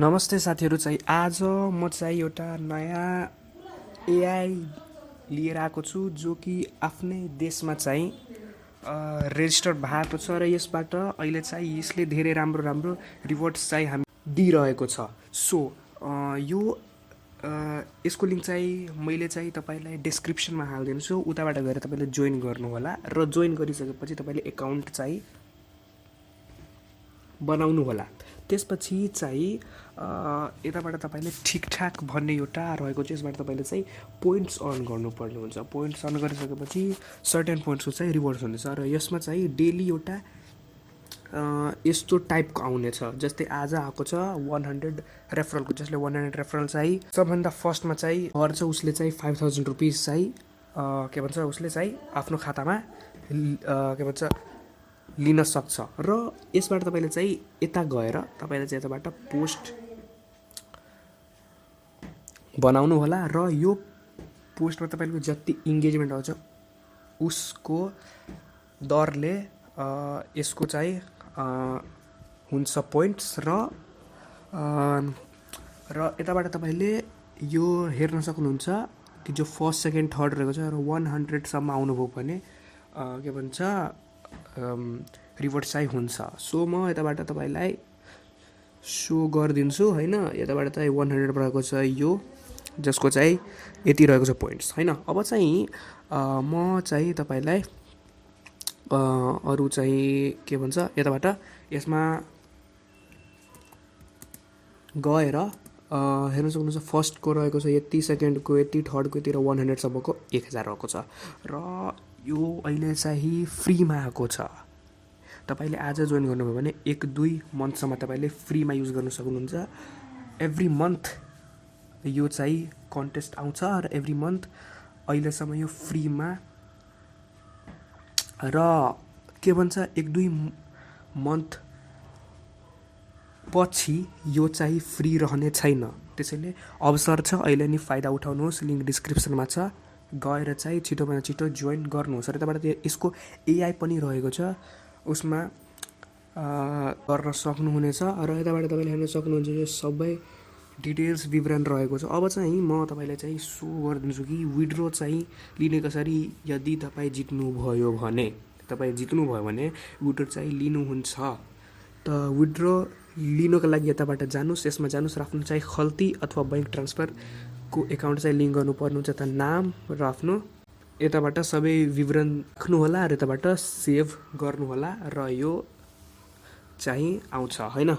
नमस्ते साथीहरू चाहिँ आज म चाहिँ एउटा नयाँ एआई लिएर आएको छु जो कि आफ्नै देशमा चाहिँ रेजिस्टर भएको छ र यसबाट अहिले चाहिँ यसले धेरै राम्रो राम्रो रिवार्ड्स चाहिँ हामी दिइरहेको छ। सो यो यसको लिङ्क चाहिँ मैले चाहिँ तपाईँलाई डिस्क्रिप्सनमा हालिदिन्छु, उताबाट गएर तपाईँले जोइन गर्नुहोला र जोइन गरिसकेपछि तपाईँले एकाउन्ट चाहिँ बनाउनु होला। त्यसपछि चाहिँ यताबाट तपाईँले ठिकठाक भन्ने एउटा रहेको छ, यसबाट तपाईँले चाहिँ पोइन्ट्स अर्न गर्नुपर्ने हुन्छ। पोइन्ट्स अर्न गरिसकेपछि सर्टेन पोइन्ट्सको चाहिँ रिवार्ड्स हुनेछ र यसमा चाहिँ डेली एउटा यस्तो टाइपको आउनेछ। जस्तै आज आएको छ 100 रेफरलको, जसले 100 रेफरल चाहिँ सबभन्दा फर्स्टमा चाहिँ गर्छ उसले चाहिँ 5000 रुपिस चाहिँ के भन्छ उसले चाहिँ आफ्नो खातामा के भन्छ लिन सक्छ। र यसबाट तपाईँले चाहिँ यता गएर तपाईँले चाहिँ यताबाट पोस्ट बनाउनु होला र यो पोस्टमा तपाईँको जति इन्गेजमेन्ट आउँछ उसको दरले यसको चाहिँ हुन्छ पोइन्ट्स र यताबाट तपाईँले यो हेर्न सक्नुहुन्छ कि जो फर्स्ट सेकेन्ड थर्ड रहेको छ र 100सम्म आउनुभयो भने के भन्छ रिवार्ड चाहिँ हुन्छ। सो म यताबाट तपाईँलाई सो गरिदिन्छु होइन। यताबाट चाहिँ 100 रहेको छ यो, जसको चाहिँ यति रहेको छ पोइन्ट्स होइन। अब चाहिँ म चाहिँ तपाईँलाई अरू चाहिँ के भन्छ यताबाट यसमा गएर हेर्न सक्नुहुन्छ फर्स्टको रहेको छ यति, सेकेन्डको यति, थर्डको यति र 100सम्मको 1000 रहेको छ र यो अहिले चाहिँ फ्रीमा आएको छ। तपाईँले आज जोइन गर्नुभयो भने 1-2 मन्थसम्म तपाईँले फ्रीमा युज गर्न सक्नुहुन्छ। एभ्री मन्थ यो चाहिँ कन्टेस्ट आउँछ र एभ्री मन्थ अहिलेसम्म यो फ्रीमा र के भन्छ 1-2 मन्थ पछि यो चाहिँ फ्री रहने छैन। त्यसैले अवसर छ, अहिले नि फाइदा उठाउनुहोस्। लिङ्क डिस्क्रिप्सनमा छ, गएर चाहिँ छिटोभन्दा छिटो जोइन गर्नुहोस्। र यताबाट यसको एआई पनि रहेको छ, उसमा गर्न सक्नुहुनेछ र यताबाट तपाईँले हेर्न सक्नुहुन्छ यो सबै डिटेल्स विवरण रहेको छ। अब चाहिँ म तपाईँलाई चाहिँ सो गरिदिन्छु कि विड्रो चाहिँ लिने कसरी। यदि तपाईँ जित्नुभयो भने विड्रो चाहिँ लिनुहुन्छ त विड्रो लिनुको लागि यताबाट जानुहोस्, यसमा जानुहोस् र आफ्नो चाहिँ खल्ती अथवा बैंक ट्रान्सफरको एकाउन्ट चाहिँ लिङ्क गर्नुपर्ने हुन्छ। त नाम र आफ्नो यताबाट सबै विवरण राख्नु होला र यताबाट सेभ गर्नुहोला र यो चाहिँ आउँछ होइन।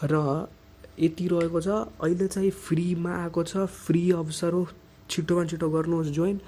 र यति रहेको छ, अहिले चाहिँ फ्रीमा आएको छ, फ्री अवसर हो, छिटोमा छिटो गर्नुहोस् जोइन।